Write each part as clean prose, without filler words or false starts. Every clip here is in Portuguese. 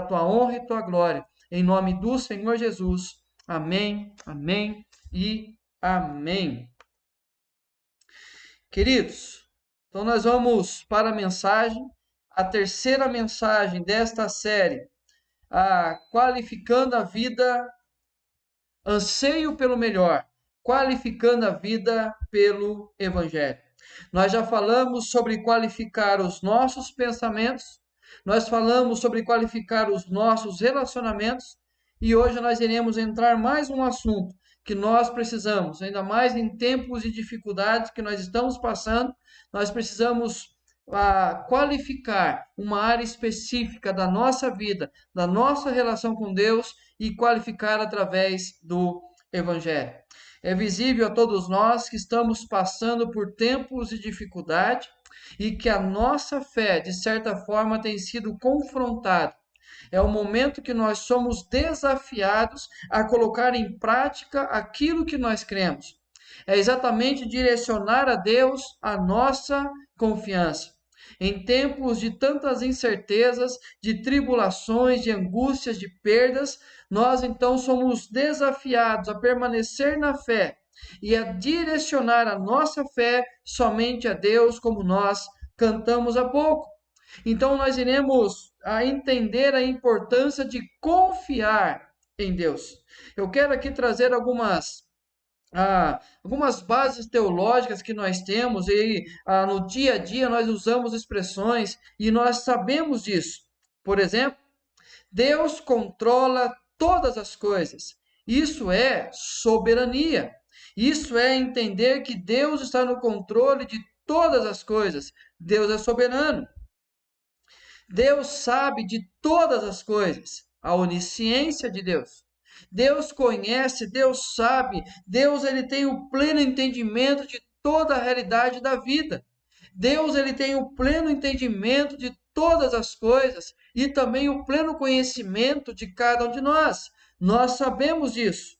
tua honra e tua glória. Em nome do Senhor Jesus. Amém, amém e amém. Queridos, então nós vamos para a mensagem, a terceira mensagem desta série, qualificando a vida, anseio pelo melhor, qualificando a vida pelo Evangelho. Nós já falamos sobre qualificar os nossos pensamentos, nós falamos sobre qualificar os nossos relacionamentos, e hoje nós iremos entrar mais um assunto que nós precisamos, ainda mais em tempos de dificuldades que nós estamos passando, nós precisamos qualificar uma área específica da nossa vida, da nossa relação com Deus e qualificar através do Evangelho. É visível a todos nós que estamos passando por tempos de dificuldade e que a nossa fé, de certa forma, tem sido confrontada. É o momento que nós somos desafiados a colocar em prática aquilo que nós cremos. É exatamente direcionar a Deus a nossa confiança. Em tempos de tantas incertezas, de tribulações, de angústias, de perdas, nós então somos desafiados a permanecer na fé e a direcionar a nossa fé somente a Deus, como nós cantamos há pouco. Então nós iremos entender a importância de confiar em Deus. Eu quero aqui trazer algumas bases teológicas que nós temos e no dia a dia nós usamos expressões e nós sabemos disso. Por exemplo, Deus controla todas as coisas. Isso é soberania. Isso é entender que Deus está no controle de todas as coisas. Deus é soberano. Deus sabe de todas as coisas. A onisciência de Deus. Deus conhece, Deus sabe, Deus ele tem o pleno entendimento de toda a realidade da vida. Deus ele tem o pleno entendimento de todas as coisas e também o pleno conhecimento de cada um de nós. Nós sabemos disso.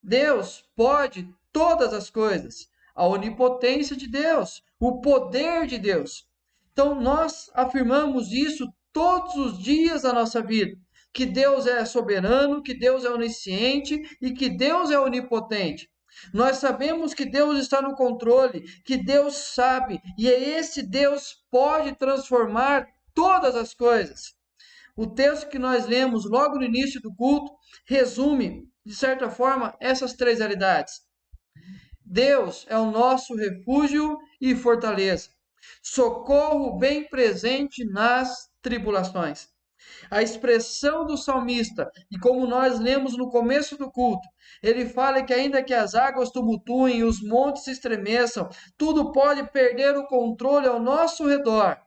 Deus pode todas as coisas. A onipotência de Deus, o poder de Deus. Então nós afirmamos isso todos os dias da nossa vida. Que Deus é soberano, que Deus é onisciente e que Deus é onipotente. Nós sabemos que Deus está no controle, que Deus sabe, e esse Deus pode transformar todas as coisas. O texto que nós lemos logo no início do culto resume, de certa forma, essas três realidades. Deus é o nosso refúgio e fortaleza, socorro bem presente nas tribulações. A expressão do salmista, e como nós lemos no começo do culto, ele fala que ainda que as águas tumultuem e os montes se estremeçam, tudo pode perder o controle ao nosso redor.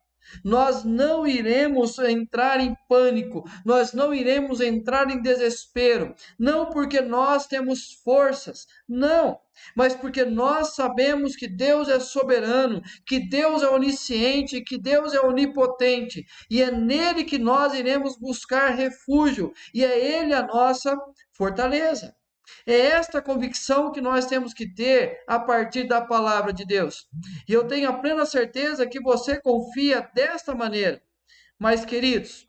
Nós não iremos entrar em pânico, nós não iremos entrar em desespero, não porque nós temos forças, não, mas porque nós sabemos que Deus é soberano, que Deus é onisciente, que Deus é onipotente, e é nele que nós iremos buscar refúgio, e é ele a nossa fortaleza. É esta convicção que nós temos que ter a partir da palavra de Deus. E eu tenho a plena certeza que você confia desta maneira. Mas, queridos,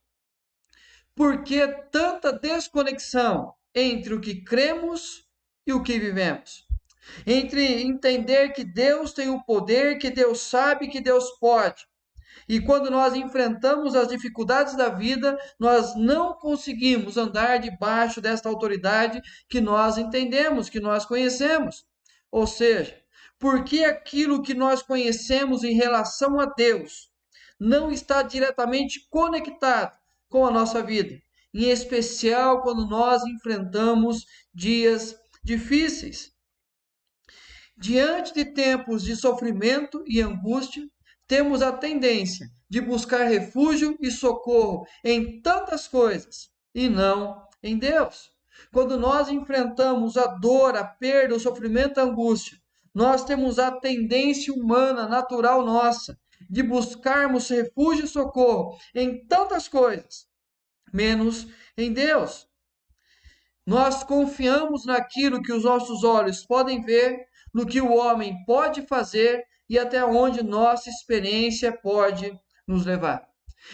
por que tanta desconexão entre o que cremos e o que vivemos? Entre entender que Deus tem o poder, que Deus sabe, que Deus pode. E quando nós enfrentamos as dificuldades da vida, nós não conseguimos andar debaixo desta autoridade que nós entendemos, que nós conhecemos. Ou seja, porque aquilo que nós conhecemos em relação a Deus não está diretamente conectado com a nossa vida, em especial quando nós enfrentamos dias difíceis. Diante de tempos de sofrimento e angústia, temos a tendência de buscar refúgio e socorro em tantas coisas e não em Deus. Quando nós enfrentamos a dor, a perda, o sofrimento, a angústia, nós temos a tendência humana, natural nossa, de buscarmos refúgio e socorro em tantas coisas, menos em Deus. Nós confiamos naquilo que os nossos olhos podem ver, no que o homem pode fazer e até onde nossa experiência pode nos levar.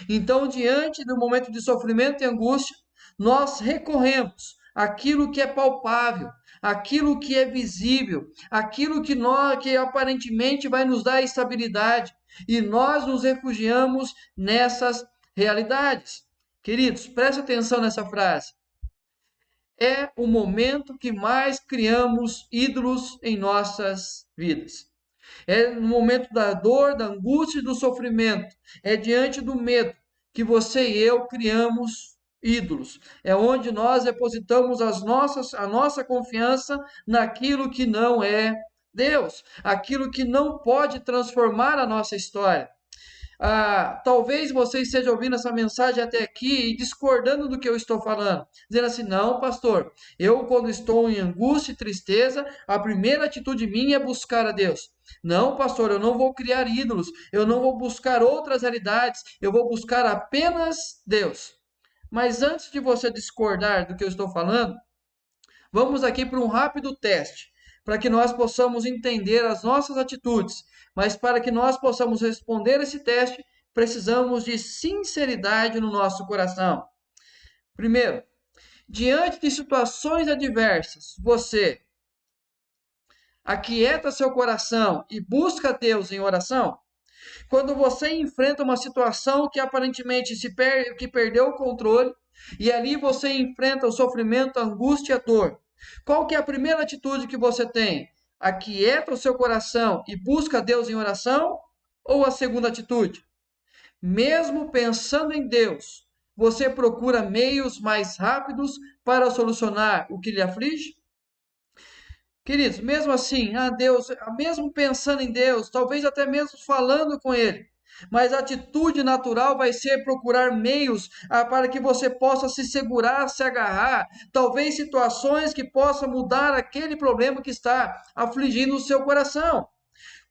Então, diante do momento de sofrimento e angústia, nós recorremos àquilo que é palpável, aquilo que é visível, aquilo que aparentemente vai nos dar estabilidade, e nós nos refugiamos nessas realidades. Queridos, preste atenção nessa frase. É o momento que mais criamos ídolos em nossas vidas. É no momento da dor, da angústia e do sofrimento. É diante do medo que você e eu criamos ídolos. É onde nós depositamos a nossa confiança naquilo que não é Deus, aquilo que não pode transformar a nossa história. Talvez você esteja ouvindo essa mensagem até aqui e discordando do que eu estou falando, dizendo assim: não, pastor, eu quando estou em angústia e tristeza, a primeira atitude minha é buscar a Deus. Não, pastor, eu não vou criar ídolos, eu não vou buscar outras realidades, eu vou buscar apenas Deus. Mas antes de você discordar do que eu estou falando, vamos aqui para um rápido teste, para que nós possamos entender as nossas atitudes. Mas para que nós possamos responder esse teste, precisamos de sinceridade no nosso coração. Primeiro, diante de situações adversas, você aquieta seu coração e busca Deus em oração? Quando você enfrenta uma situação que aparentemente que perdeu o controle, e ali você enfrenta o sofrimento, a angústia e a dor, qual que é a primeira atitude que você tem? Aquieta o seu coração e busca Deus em oração? Ou a segunda atitude? Mesmo pensando em Deus, você procura meios mais rápidos para solucionar o que lhe aflige? Queridos, mesmo assim, Deus, mesmo pensando em Deus, talvez até mesmo falando com Ele, mas a atitude natural vai ser procurar meios para que você possa se segurar, se agarrar, talvez situações que possam mudar aquele problema que está afligindo o seu coração.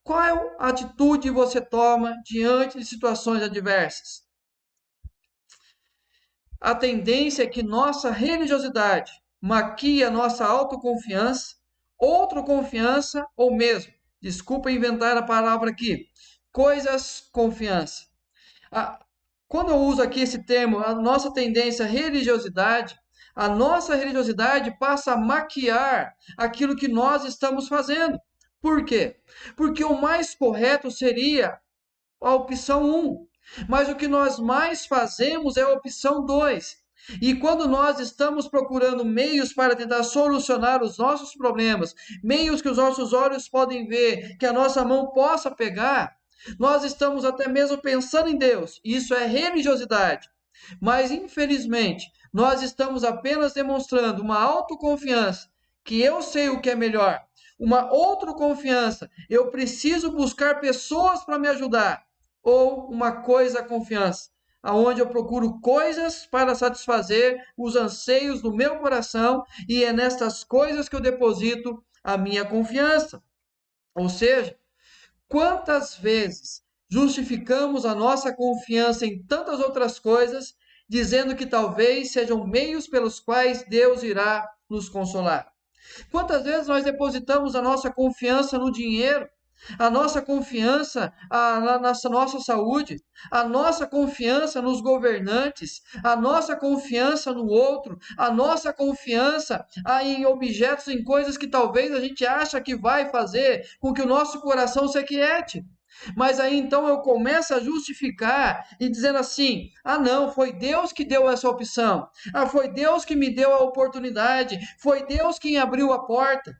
Qual atitude você toma diante de situações adversas? A tendência é que nossa religiosidade maquia nossa autoconfiança, autoconfiança ou mesmo, desculpa inventar a palavra aqui, coisas confiança. Ah, Quando eu uso aqui esse termo, a nossa tendência à religiosidade, a nossa religiosidade passa a maquiar aquilo que nós estamos fazendo. Por quê? Porque o mais correto seria a opção um, mas o que nós mais fazemos é a opção 2. E quando nós estamos procurando meios para tentar solucionar os nossos problemas, meios que os nossos olhos podem ver, que a nossa mão possa pegar, nós estamos até mesmo pensando em Deus. Isso é religiosidade. Mas, infelizmente, nós estamos apenas demonstrando uma autoconfiança, que eu sei o que é melhor. Uma outra confiança, eu preciso buscar pessoas para me ajudar. Ou uma coisa confiança, aonde eu procuro coisas para satisfazer os anseios do meu coração e é nestas coisas que eu deposito a minha confiança. Ou seja, quantas vezes justificamos a nossa confiança em tantas outras coisas, dizendo que talvez sejam meios pelos quais Deus irá nos consolar? Quantas vezes nós depositamos a nossa confiança no dinheiro, a nossa confiança na nossa saúde, a nossa confiança nos governantes, a nossa confiança no outro, a nossa confiança em objetos, em coisas que talvez a gente acha que vai fazer com que o nosso coração se aquiete. Mas aí então eu começo a justificar e dizendo assim: não, foi Deus que deu essa opção. Foi Deus que me deu a oportunidade. Foi Deus quem abriu a porta.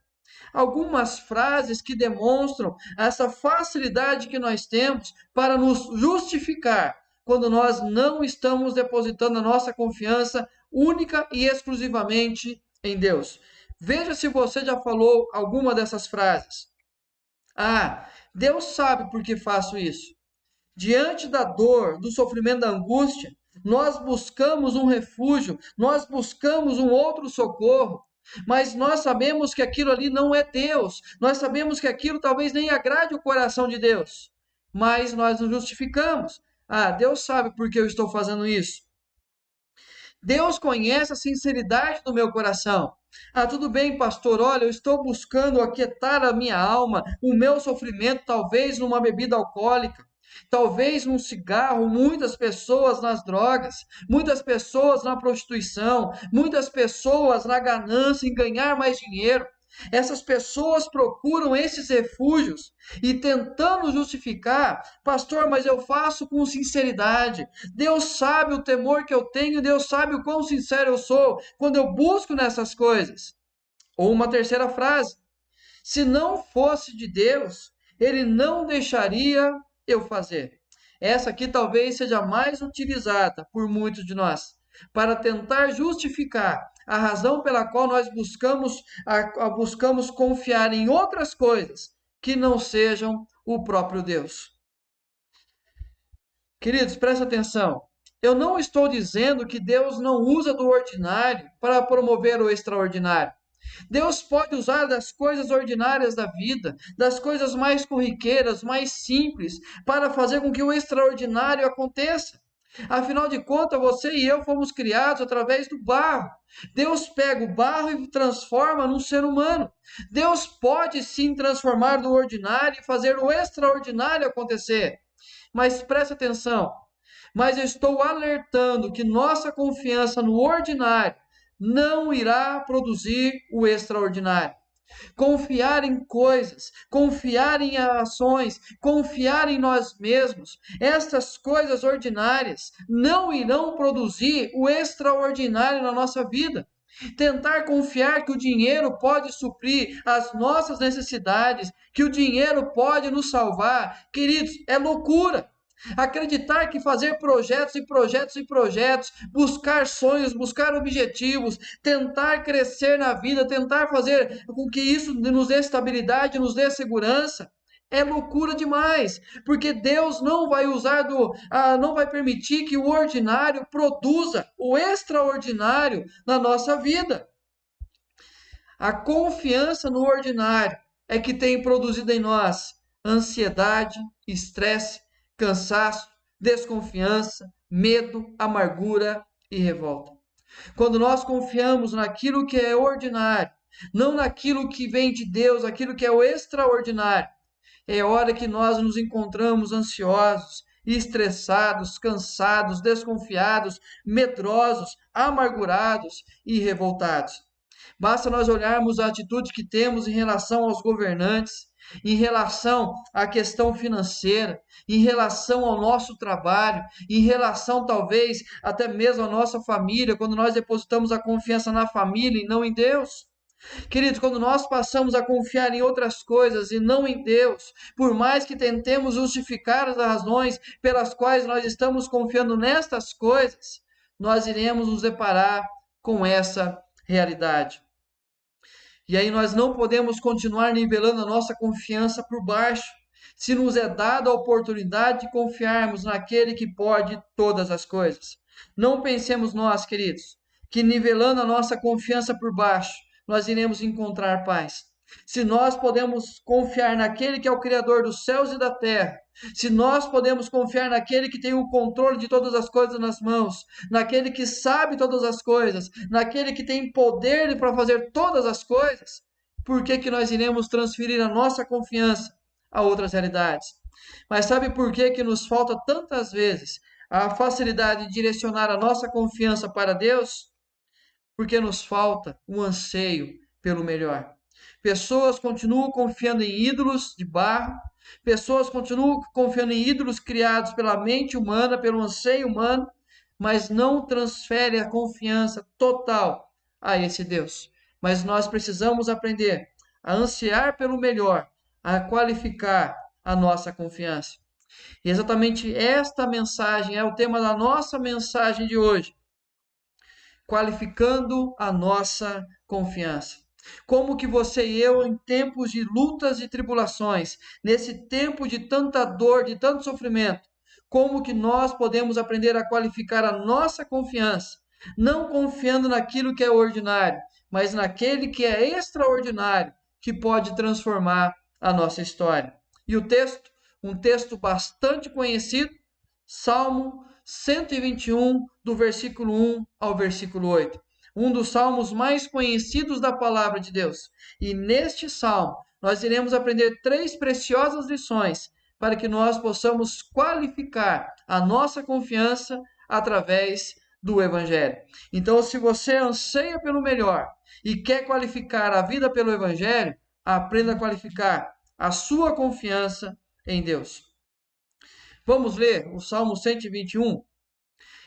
Algumas frases que demonstram essa facilidade que nós temos para nos justificar quando nós não estamos depositando a nossa confiança única e exclusivamente em Deus. Veja se você já falou alguma dessas frases. Deus sabe por que faço isso. Diante da dor, do sofrimento, da angústia, nós buscamos um refúgio, nós buscamos um outro socorro, mas nós sabemos que aquilo ali não é Deus, nós sabemos que aquilo talvez nem agrade o coração de Deus, mas nós nos justificamos. Deus sabe por que eu estou fazendo isso. Deus conhece a sinceridade do meu coração. Tudo bem, pastor, olha, eu estou buscando aquietar a minha alma, o meu sofrimento, talvez numa bebida alcoólica. Talvez num cigarro, muitas pessoas nas drogas, muitas pessoas na prostituição, muitas pessoas na ganância em ganhar mais dinheiro. Essas pessoas procuram esses refúgios e tentando justificar, pastor, mas eu faço com sinceridade. Deus sabe o temor que eu tenho, Deus sabe o quão sincero eu sou quando eu busco nessas coisas. Ou uma terceira frase: se não fosse de Deus, ele não deixaria eu fazer. Essa aqui talvez seja mais utilizada por muitos de nós para tentar justificar a razão pela qual nós buscamos confiar em outras coisas que não sejam o próprio Deus. Queridos, presta atenção. Eu não estou dizendo que Deus não usa do ordinário para promover o extraordinário. Deus pode usar das coisas ordinárias da vida, das coisas mais corriqueiras, mais simples, para fazer com que o extraordinário aconteça. Afinal de contas, você e eu fomos criados através do barro. Deus pega o barro e transforma num ser humano. Deus pode sim transformar do ordinário e fazer o extraordinário acontecer. Mas preste atenção, mas eu estou alertando que nossa confiança no ordinário não irá produzir o extraordinário. Confiar em coisas, confiar em ações, confiar em nós mesmos, estas coisas ordinárias não irão produzir o extraordinário na nossa vida. Tentar confiar que o dinheiro pode suprir as nossas necessidades, que o dinheiro pode nos salvar, queridos, é loucura. Acreditar que fazer projetos e projetos e projetos, buscar sonhos, buscar objetivos, tentar crescer na vida, tentar fazer com que isso nos dê estabilidade, nos dê segurança, é loucura demais, porque Deus não vai não vai permitir que o ordinário produza o extraordinário na nossa vida. A confiança no ordinário é que tem produzido em nós ansiedade, estresse, cansaço, desconfiança, medo, amargura e revolta. Quando nós confiamos naquilo que é ordinário, não naquilo que vem de Deus, aquilo que é o extraordinário, é hora que nós nos encontramos ansiosos, estressados, cansados, desconfiados, medrosos, amargurados e revoltados. Basta nós olharmos a atitude que temos em relação aos governantes, em relação à questão financeira, em relação ao nosso trabalho, em relação talvez até mesmo à nossa família, quando nós depositamos a confiança na família e não em Deus. Queridos, quando nós passamos a confiar em outras coisas e não em Deus, por mais que tentemos justificar as razões pelas quais nós estamos confiando nestas coisas, nós iremos nos deparar com essa realidade. E aí nós não podemos continuar nivelando a nossa confiança por baixo, se nos é dada a oportunidade de confiarmos naquele que pode todas as coisas. Não pensemos nós, queridos, que nivelando a nossa confiança por baixo, nós iremos encontrar paz. Se nós podemos confiar naquele que é o Criador dos céus e da terra, se nós podemos confiar naquele que tem o controle de todas as coisas nas mãos, naquele que sabe todas as coisas, naquele que tem poder para fazer todas as coisas, por que que nós iremos transferir a nossa confiança a outras realidades? Mas sabe por que que nos falta tantas vezes a facilidade de direcionar a nossa confiança para Deus? Porque nos falta um anseio pelo melhor. Pessoas continuam confiando em ídolos de barro, pessoas continuam confiando em ídolos criados pela mente humana, pelo anseio humano, mas não transferem a confiança total a esse Deus. Mas nós precisamos aprender a ansiar pelo melhor, a qualificar a nossa confiança. E exatamente esta mensagem é o tema da nossa mensagem de hoje, qualificando a nossa confiança. Como que você e eu, em tempos de lutas e tribulações, nesse tempo de tanta dor, de tanto sofrimento, como que nós podemos aprender a qualificar a nossa confiança, não confiando naquilo que é ordinário, mas naquele que é extraordinário, que pode transformar a nossa história. E o texto, um texto bastante conhecido, Salmo 121, do versículo 1 ao versículo 8. Um dos salmos mais conhecidos da palavra de Deus. E neste salmo, nós iremos aprender três preciosas lições para que nós possamos qualificar a nossa confiança através do Evangelho. Então, se você anseia pelo melhor e quer qualificar a vida pelo Evangelho, aprenda a qualificar a sua confiança em Deus. Vamos ler o Salmo 121.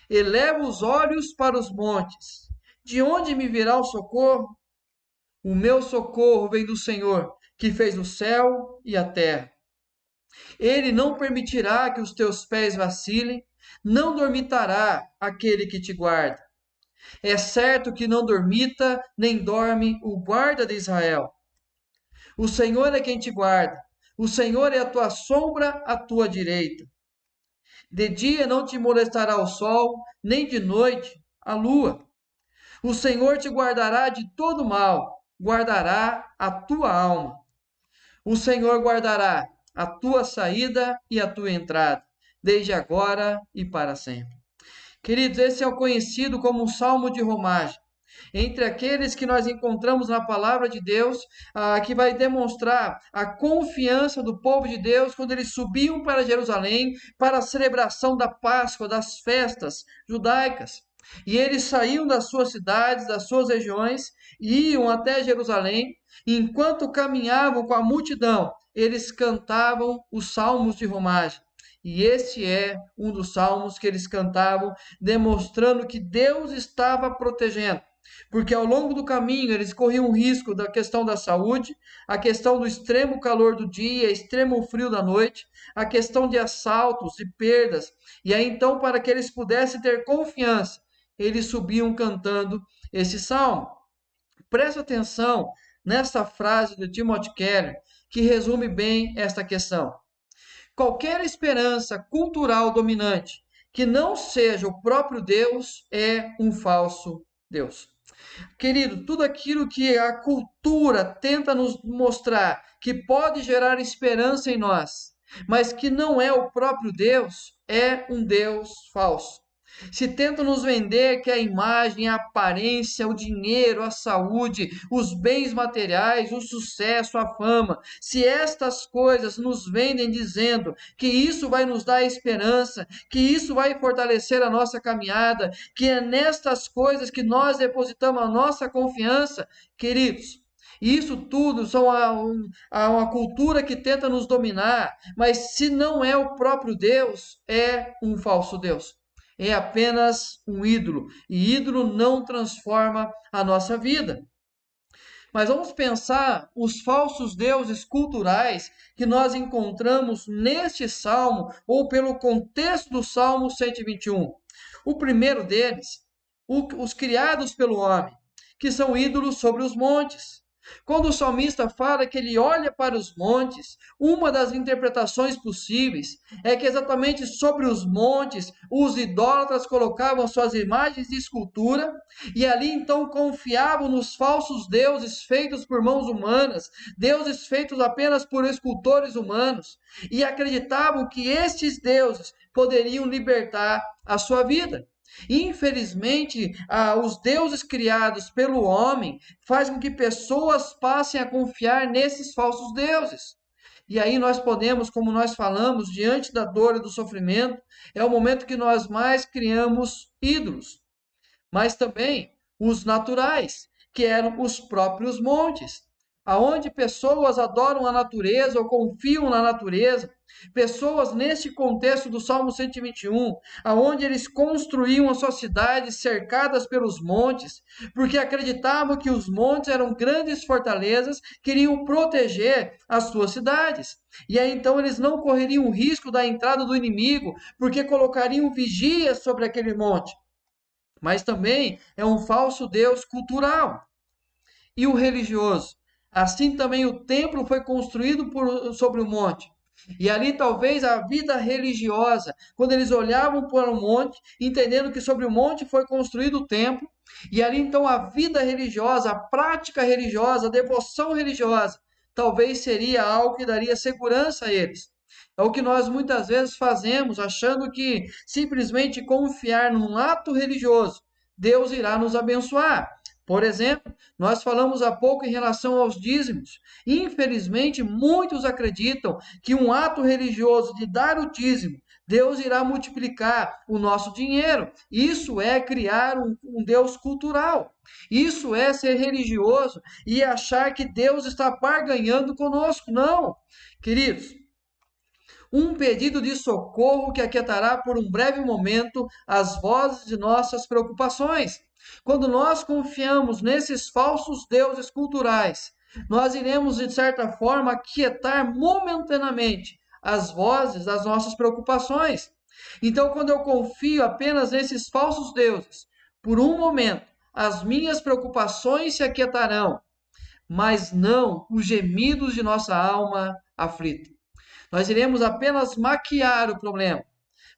Eleva os olhos para os montes. De onde me virá o socorro? O meu socorro vem do Senhor, que fez o céu e a terra. Ele não permitirá que os teus pés vacilem, não dormitará aquele que te guarda. É certo que não dormita, nem dorme o guarda de Israel. O Senhor é quem te guarda. O Senhor é a tua sombra à tua direita. De dia não te molestará o sol, nem de noite a lua. O Senhor te guardará de todo mal, guardará a tua alma. O Senhor guardará a tua saída e a tua entrada, desde agora e para sempre. Queridos, esse é o conhecido como um salmo de romagem. Entre aqueles que nós encontramos na palavra de Deus, que vai demonstrar a confiança do povo de Deus quando eles subiam para Jerusalém para a celebração da Páscoa, das festas judaicas. E eles saíam das suas cidades, das suas regiões, e iam até Jerusalém, e enquanto caminhavam com a multidão, eles cantavam os salmos de romagem. E esse é um dos salmos que eles cantavam, demonstrando que Deus estava protegendo. Porque ao longo do caminho eles corriam o risco da questão da saúde, a questão do extremo calor do dia, extremo frio da noite, a questão de assaltos e perdas. E aí então, para que eles pudessem ter confiança, eles subiam cantando esse salmo. Preste atenção nessa frase de Timothy Keller, que resume bem esta questão. Qualquer esperança cultural dominante que não seja o próprio Deus é um falso Deus. Querido, tudo aquilo que a cultura tenta nos mostrar que pode gerar esperança em nós, mas que não é o próprio Deus, é um Deus falso. Se tenta nos vender que a imagem, a aparência, o dinheiro, a saúde, os bens materiais, o sucesso, a fama, se estas coisas nos vendem dizendo que isso vai nos dar esperança, que isso vai fortalecer a nossa caminhada, que é nestas coisas que nós depositamos a nossa confiança, queridos, isso tudo são uma cultura que tenta nos dominar, mas se não é o próprio Deus, é um falso Deus. É apenas um ídolo, e ídolo não transforma a nossa vida. Mas vamos pensar os falsos deuses culturais que nós encontramos neste salmo, ou pelo contexto do Salmo 121. O primeiro deles, os criados pelo homem, que são ídolos sobre os montes. Quando o salmista fala que ele olha para os montes, uma das interpretações possíveis é que exatamente sobre os montes os idólatras colocavam suas imagens de escultura e ali então confiavam nos falsos deuses feitos por mãos humanas, deuses feitos apenas por escultores humanos, e acreditavam que estes deuses poderiam libertar a sua vida. Infelizmente, os deuses criados pelo homem fazem com que pessoas passem a confiar nesses falsos deuses. E aí nós podemos, como nós falamos, diante da dor e do sofrimento, é o momento que nós mais criamos ídolos. Mas também os naturais, que eram os próprios montes, aonde pessoas adoram a natureza ou confiam na natureza. Pessoas neste contexto do Salmo 121, aonde eles construíam as suas cidades cercadas pelos montes, porque acreditavam que os montes eram grandes fortalezas, queriam proteger as suas cidades. E aí então eles não correriam o risco da entrada do inimigo, porque colocariam vigias sobre aquele monte. Mas também é um falso Deus cultural. E o religioso? Assim também o templo foi construído sobre o monte. E ali talvez a vida religiosa, quando eles olhavam para o monte, entendendo que sobre o monte foi construído o templo, e ali então a vida religiosa, a prática religiosa, a devoção religiosa, talvez seria algo que daria segurança a eles. É o que nós muitas vezes fazemos, achando que simplesmente confiar num ato religioso, Deus irá nos abençoar. Por exemplo, nós falamos há pouco em relação aos dízimos. Infelizmente, muitos acreditam que um ato religioso de dar o dízimo, Deus irá multiplicar o nosso dinheiro. Isso é criar um Deus cultural. Isso é ser religioso e achar que Deus está barganhando conosco. Não, queridos. Um pedido de socorro que aquietará por um breve momento as vozes de nossas preocupações. Quando nós confiamos nesses falsos deuses culturais, nós iremos, de certa forma, aquietar momentaneamente as vozes das nossas preocupações. Então, quando eu confio apenas nesses falsos deuses, por um momento, as minhas preocupações se aquietarão, mas não os gemidos de nossa alma aflita. Nós iremos apenas maquiar o problema,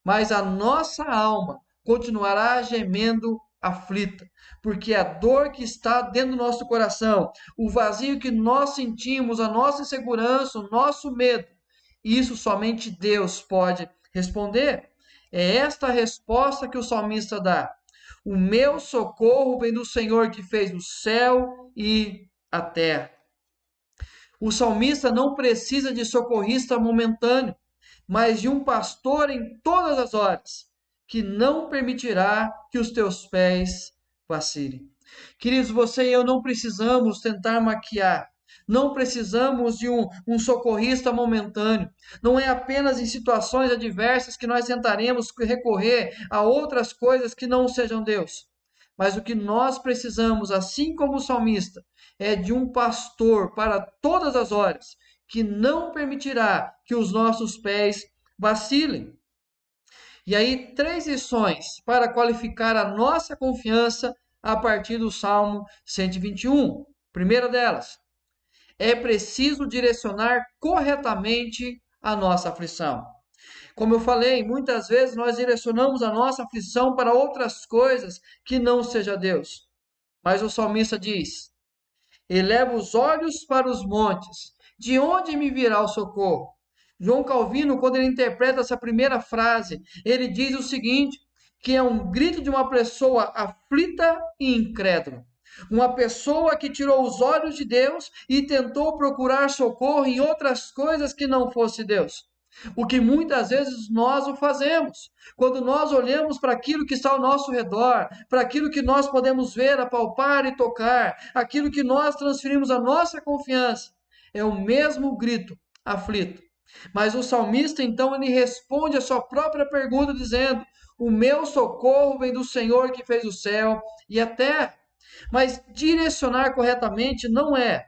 mas a nossa alma continuará gemendo aflita, porque a dor que está dentro do nosso coração, o vazio que nós sentimos, a nossa insegurança, o nosso medo, isso somente Deus pode responder. É esta a resposta que o salmista dá. O meu socorro vem do Senhor que fez o céu e a terra. O salmista não precisa de socorrista momentâneo, mas de um pastor em todas as horas, que não permitirá que os teus pés vacilem. Queridos, você e eu não precisamos tentar maquiar, não precisamos de um socorrista momentâneo. Não é apenas em situações adversas que nós tentaremos recorrer a outras coisas que não sejam Deus. Mas o que nós precisamos, assim como o salmista, é de um pastor para todas as horas, que não permitirá que os nossos pés vacilem. E aí, três lições para qualificar a nossa confiança a partir do Salmo 121. Primeira delas, é preciso direcionar corretamente a nossa aflição. Como eu falei, muitas vezes nós direcionamos a nossa aflição para outras coisas que não seja Deus. Mas o salmista diz: eleva os olhos para os montes, de onde me virá o socorro? João Calvino, quando ele interpreta essa primeira frase, ele diz o seguinte, que é um grito de uma pessoa aflita e incrédula. Uma pessoa que tirou os olhos de Deus e tentou procurar socorro em outras coisas que não fosse Deus. O que muitas vezes nós o fazemos. Quando nós olhamos para aquilo que está ao nosso redor, para aquilo que nós podemos ver, apalpar e tocar, aquilo que nós transferimos a nossa confiança, é o mesmo grito aflito. Mas o salmista, então, ele responde a sua própria pergunta dizendo: o meu socorro vem do Senhor que fez o céu e a terra. Mas direcionar corretamente não é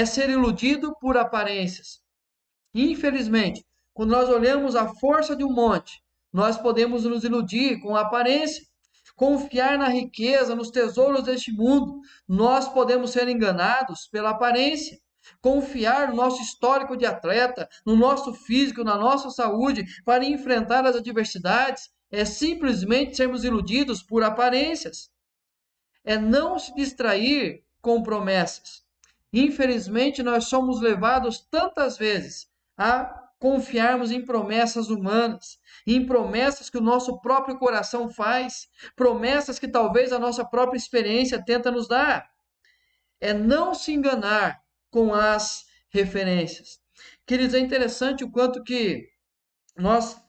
ser iludido por aparências. Infelizmente, quando nós olhamos a força de um monte, nós podemos nos iludir com a aparência, confiar na riqueza, nos tesouros deste mundo, nós podemos ser enganados pela aparência. Confiar no nosso histórico de atleta, no nosso físico, na nossa saúde, para enfrentar as adversidades, é simplesmente sermos iludidos por aparências. É não se distrair com promessas. Infelizmente, nós somos levados tantas vezes a confiarmos em promessas humanas, em promessas que o nosso próprio coração faz, promessas que talvez a nossa própria experiência tenta nos dar. É não se enganar com as referências. Queridos, é interessante o quanto que nós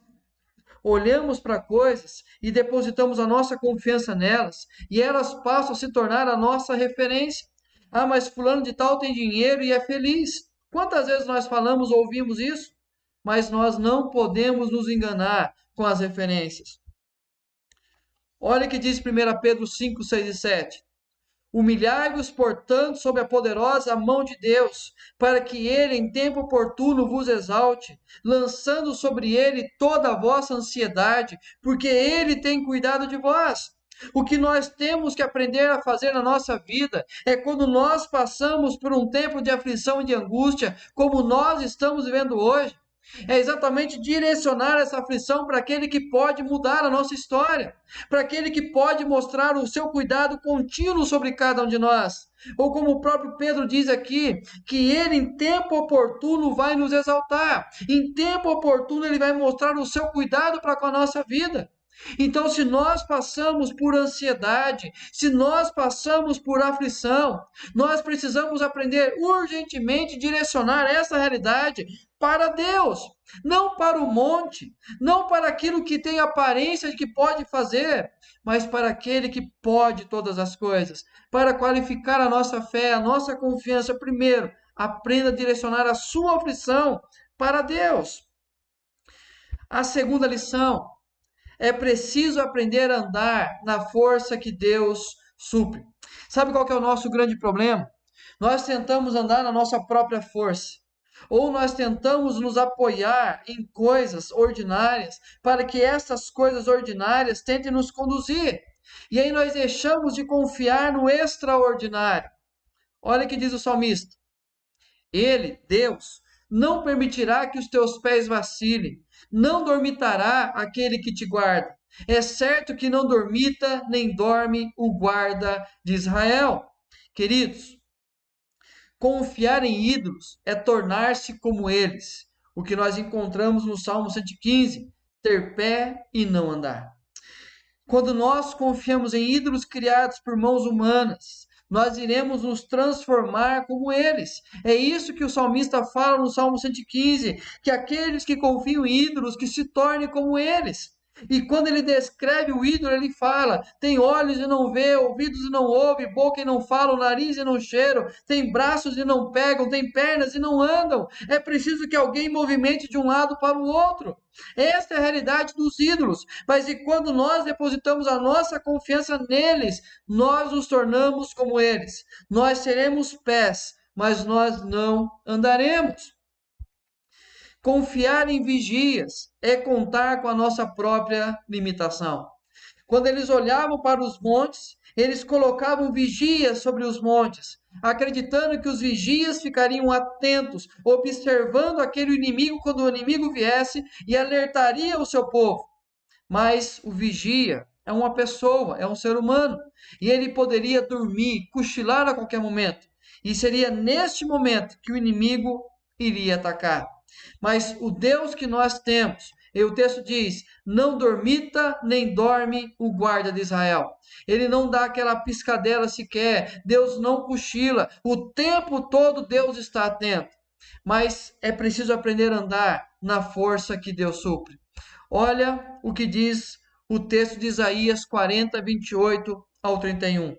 olhamos para coisas e depositamos a nossa confiança nelas, e elas passam a se tornar a nossa referência. Ah, mas fulano de tal tem dinheiro e é feliz. Quantas vezes nós falamos ou ouvimos isso? Mas nós não podemos nos enganar com as referências. Olha o que diz 1 Pedro 5, 6 e 7. Humilhai-vos, portanto, sob a poderosa mão de Deus, para que ele, em tempo oportuno, vos exalte, lançando sobre ele toda a vossa ansiedade, porque ele tem cuidado de vós. O que nós temos que aprender a fazer na nossa vida é quando nós passamos por um tempo de aflição e de angústia, como nós estamos vivendo hoje, é exatamente direcionar essa aflição para aquele que pode mudar a nossa história, para aquele que pode mostrar o seu cuidado contínuo sobre cada um de nós. Ou como o próprio Pedro diz aqui, que ele em tempo oportuno vai nos exaltar, em tempo oportuno ele vai mostrar o seu cuidado para com a nossa vida. Então, se nós passamos por ansiedade, se nós passamos por aflição, nós precisamos aprender urgentemente a direcionar essa realidade para Deus, não para o monte, não para aquilo que tem aparência de que pode fazer, mas para aquele que pode todas as coisas. Para qualificar a nossa fé, a nossa confiança, primeiro, aprenda a direcionar a sua aflição para Deus. A segunda lição: é preciso aprender a andar na força que Deus supre. Sabe qual que é o nosso grande problema? Nós tentamos andar na nossa própria força, ou nós tentamos nos apoiar em coisas ordinárias para que essas coisas ordinárias tentem nos conduzir. E aí nós deixamos de confiar no extraordinário. Olha o que diz o salmista: Ele, Deus, não permitirá que os teus pés vacilem, não dormitará aquele que te guarda. É certo que não dormita nem dorme o guarda de Israel. Queridos, confiar em ídolos é tornar-se como eles. O que nós encontramos no Salmo 115, ter pé e não andar. Quando nós confiamos em ídolos criados por mãos humanas, nós iremos nos transformar como eles. É isso que o salmista fala no Salmo 115, que aqueles que confiam em ídolos que se tornem como eles. E quando ele descreve o ídolo, ele fala: tem olhos e não vê, ouvidos e não ouve, boca e não fala, nariz e não cheiro, tem braços e não pegam, tem pernas e não andam. É preciso que alguém movimente de um lado para o outro. Esta é a realidade dos ídolos. Mas e quando nós depositamos a nossa confiança neles, nós nos tornamos como eles. Nós seremos pés, mas nós não andaremos. Confiar em vigias é contar com a nossa própria limitação. Quando eles olhavam para os montes, eles colocavam vigias sobre os montes, acreditando que os vigias ficariam atentos, observando aquele inimigo quando o inimigo viesse e alertaria o seu povo. Mas o vigia é uma pessoa, é um ser humano, e ele poderia dormir, cochilar a qualquer momento. E seria neste momento que o inimigo iria atacar. Mas o Deus que nós temos, e o texto diz: não dormita nem dorme o guarda de Israel. Ele não dá aquela piscadela sequer, Deus não cochila, o tempo todo Deus está atento. Mas é preciso aprender a andar na força que Deus supre. Olha o que diz o texto de Isaías 40, 28 ao 31.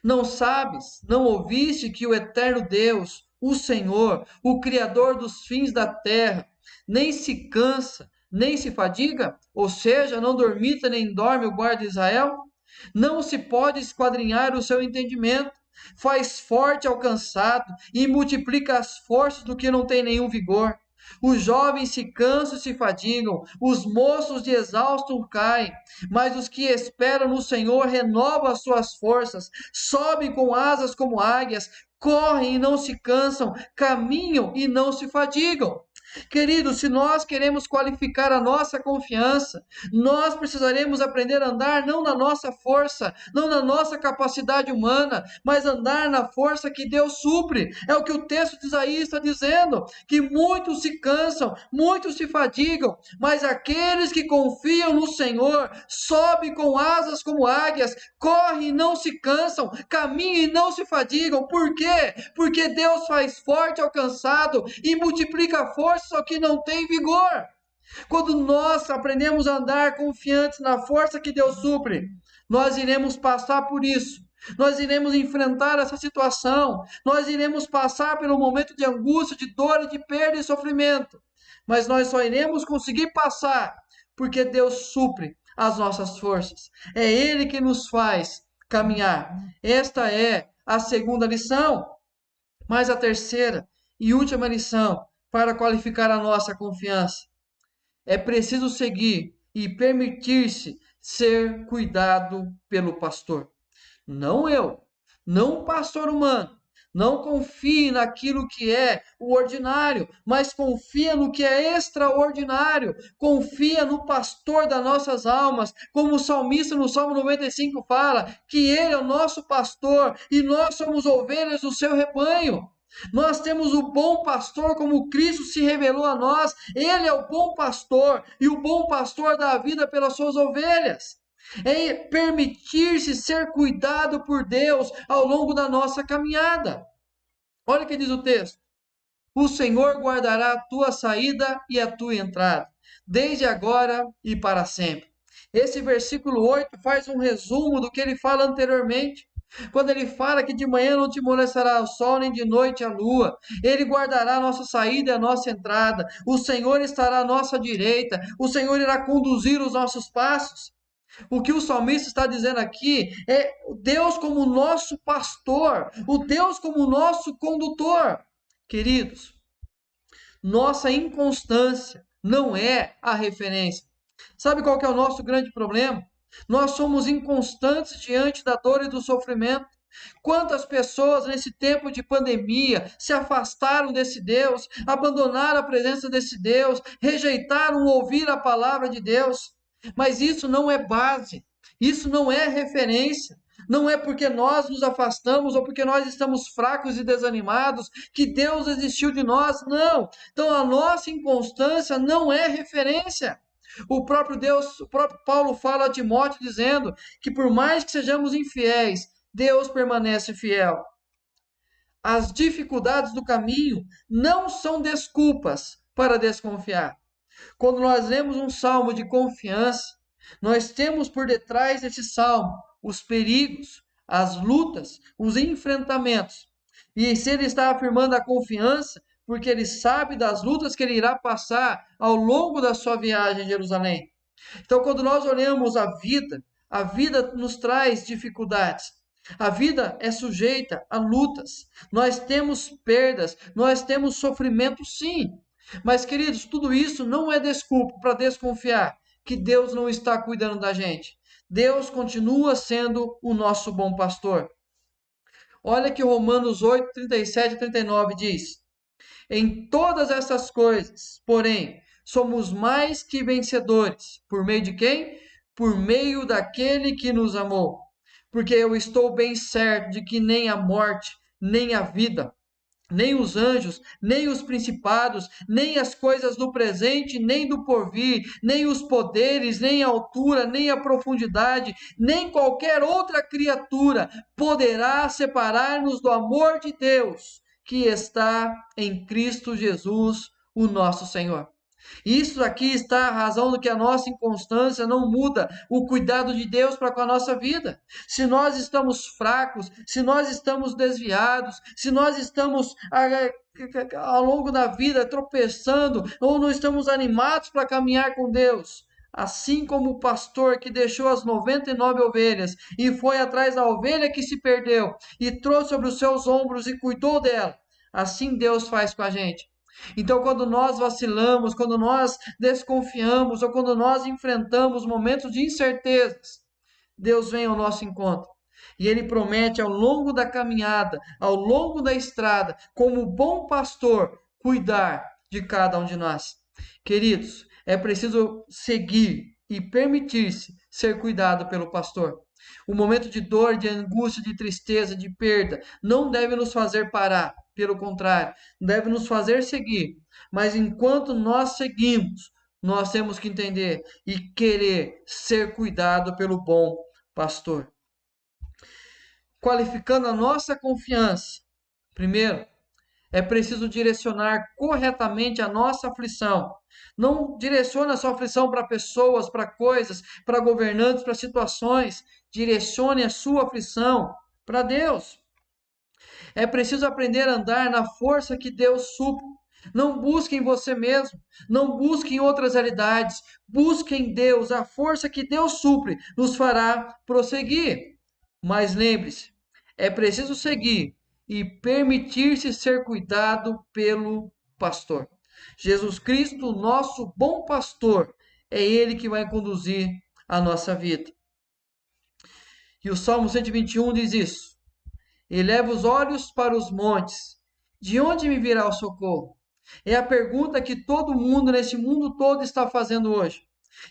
Não sabes, não ouviste que o eterno Deus, o Senhor, o Criador dos fins da terra, nem se cansa, nem se fadiga? Ou seja, não dormita nem dorme o guarda de Israel? Não se pode esquadrinhar o seu entendimento. Faz forte ao cansado e multiplica as forças do que não tem nenhum vigor. Os jovens se cansam e se fadigam, os moços de exaustos caem, mas os que esperam no Senhor renovam as suas forças, sobem com asas como águias, correm e não se cansam, caminham e não se fadigam. Queridos, se nós queremos qualificar a nossa confiança, nós precisaremos aprender a andar não na nossa força, não na nossa capacidade humana, mas andar na força que Deus supre. É o que o texto de Isaías está dizendo, que muitos se cansam, muitos se fadigam, mas aqueles que confiam no Senhor sobem com asas como águias, correm e não se cansam, caminham e não se fadigam. Por quê? Porque Deus faz forte ao cansado e multiplica a força só que não tem vigor. Quando nós aprendemos a andar confiantes na força que Deus supre, nós iremos passar por isso. Nós iremos enfrentar essa situação. Nós iremos passar pelo momento de angústia, de dor, de perda e sofrimento. Mas nós só iremos conseguir passar porque Deus supre as nossas forças. É Ele que nos faz caminhar. Esta é a segunda lição. Mas a terceira e última lição para qualificar a nossa confiança: é preciso seguir e permitir-se ser cuidado pelo pastor. Não eu, não o pastor humano. Não confie naquilo que é o ordinário, mas confia no que é extraordinário. Confia no pastor das nossas almas, como o salmista no Salmo 95 fala, que ele é o nosso pastor e nós somos ovelhas do seu rebanho. Nós temos o bom pastor, como Cristo se revelou a nós. Ele é o bom pastor, e o bom pastor dá a vida pelas suas ovelhas. É permitir-se ser cuidado por Deus ao longo da nossa caminhada. Olha o que diz o texto: o Senhor guardará a tua saída e a tua entrada, desde agora e para sempre. Esse versículo 8 faz um resumo do que ele fala anteriormente. Quando ele fala que de manhã não te molestará o sol, nem de noite a lua, ele guardará a nossa saída e a nossa entrada, o Senhor estará à nossa direita, o Senhor irá conduzir os nossos passos. O que o salmista está dizendo aqui é Deus como nosso pastor, o Deus como nosso condutor. Queridos, nossa inconstância não é a referência. Sabe qual que é o nosso grande problema? Nós somos inconstantes diante da dor e do sofrimento. Quantas pessoas nesse tempo de pandemia se afastaram desse Deus, abandonaram a presença desse Deus, rejeitaram ouvir a palavra de Deus. Mas isso não é base, isso não é referência. Não é porque nós nos afastamos ou porque nós estamos fracos e desanimados que Deus desistiu de nós. Não. Então a nossa inconstância não é referência. O próprio Deus, o próprio Paulo fala a Timóteo dizendo que por mais que sejamos infiéis, Deus permanece fiel. As dificuldades do caminho não são desculpas para desconfiar. Quando nós lemos um salmo de confiança, nós temos por detrás desse salmo os perigos, as lutas, os enfrentamentos. E se ele está afirmando a confiança, porque ele sabe das lutas que ele irá passar ao longo da sua viagem em Jerusalém. Então, quando nós olhamos a vida nos traz dificuldades. A vida é sujeita a lutas. Nós temos perdas, nós temos sofrimento, sim. Mas, queridos, tudo isso não é desculpa para desconfiar que Deus não está cuidando da gente. Deus continua sendo o nosso bom pastor. Olha que Romanos 8, 37 e 39 diz: em todas essas coisas, porém, somos mais que vencedores. Por meio de quem? Por meio daquele que nos amou. Porque eu estou bem certo de que nem a morte, nem a vida, nem os anjos, nem os principados, nem as coisas do presente, nem do porvir, nem os poderes, nem a altura, nem a profundidade, nem qualquer outra criatura poderá separar-nos do amor de Deus que está em Cristo Jesus, o nosso Senhor. Isso aqui está a razão do que a nossa inconstância não muda o cuidado de Deus para com a nossa vida. Se nós estamos fracos, se nós estamos desviados, se nós estamos ao longo da vida tropeçando ou não estamos animados para caminhar com Deus, assim como o pastor que deixou as 99 ovelhas e foi atrás da ovelha que se perdeu e trouxe sobre os seus ombros e cuidou dela, assim Deus faz com a gente. Então, quando nós vacilamos, quando nós desconfiamos ou quando nós enfrentamos momentos de incertezas, Deus vem ao nosso encontro. E Ele promete ao longo da caminhada, ao longo da estrada, como bom pastor, cuidar de cada um de nós. Queridos, é preciso seguir e permitir-se ser cuidado pelo pastor. O momento de dor, de angústia, de tristeza, de perda, não deve nos fazer parar. Pelo contrário, deve nos fazer seguir. Mas enquanto nós seguimos, nós temos que entender e querer ser cuidado pelo bom pastor. Qualificando a nossa confiança, primeiro, é preciso direcionar corretamente a nossa aflição. Não direcione a sua aflição para pessoas, para coisas, para governantes, para situações. Direcione a sua aflição para Deus. É preciso aprender a andar na força que Deus supre. Não busque em você mesmo, não busque em outras realidades, busque em Deus. A força que Deus supre nos fará prosseguir. Mas lembre-se, é preciso seguir e permitir-se ser cuidado pelo pastor. Jesus Cristo, nosso bom pastor, é Ele que vai conduzir a nossa vida. E o Salmo 121 diz isso: eleva os olhos para os montes, de onde me virá o socorro? É a pergunta que todo mundo, nesse mundo todo, está fazendo hoje.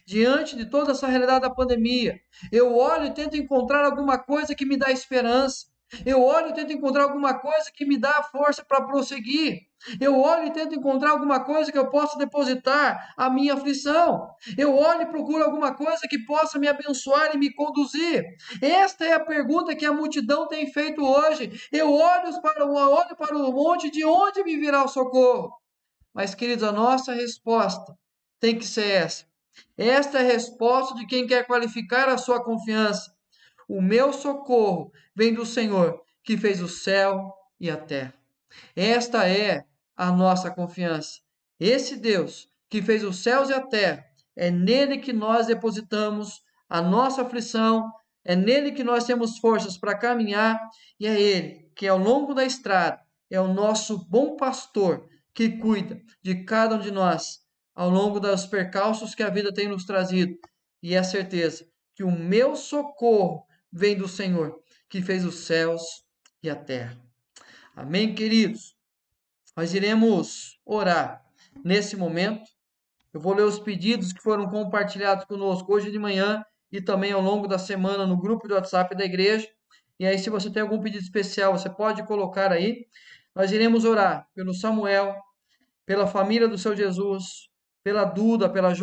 Diante de toda essa realidade da pandemia, eu olho e tento encontrar alguma coisa que me dá esperança. Eu olho e tento encontrar alguma coisa que me dá força para prosseguir. Eu olho e tento encontrar alguma coisa que eu possa depositar a minha aflição. Eu olho e procuro alguma coisa que possa me abençoar e me conduzir. Esta é a pergunta que a multidão tem feito hoje. Eu olho para o monte, de onde me virá o socorro? Mas, queridos, a nossa resposta tem que ser essa. Esta é a resposta de quem quer qualificar a sua confiança. O meu socorro vem do Senhor, que fez o céu e a terra. Esta é a nossa confiança. Esse Deus que fez os céus e a terra, é nele que nós depositamos a nossa aflição, é nele que nós temos forças para caminhar, e é ele que, ao longo da estrada, é o nosso bom pastor que cuida de cada um de nós ao longo dos percalços que a vida tem nos trazido. E é a certeza que o meu socorro vem do Senhor, que fez os céus e a terra. Amém, queridos? Nós iremos orar nesse momento. Eu vou ler os pedidos que foram compartilhados conosco hoje de manhã e também ao longo da semana no grupo do WhatsApp da igreja. E aí, se você tem algum pedido especial, você pode colocar aí. Nós iremos orar pelo Samuel, pela família do seu Jesus, pela Duda, pela jovem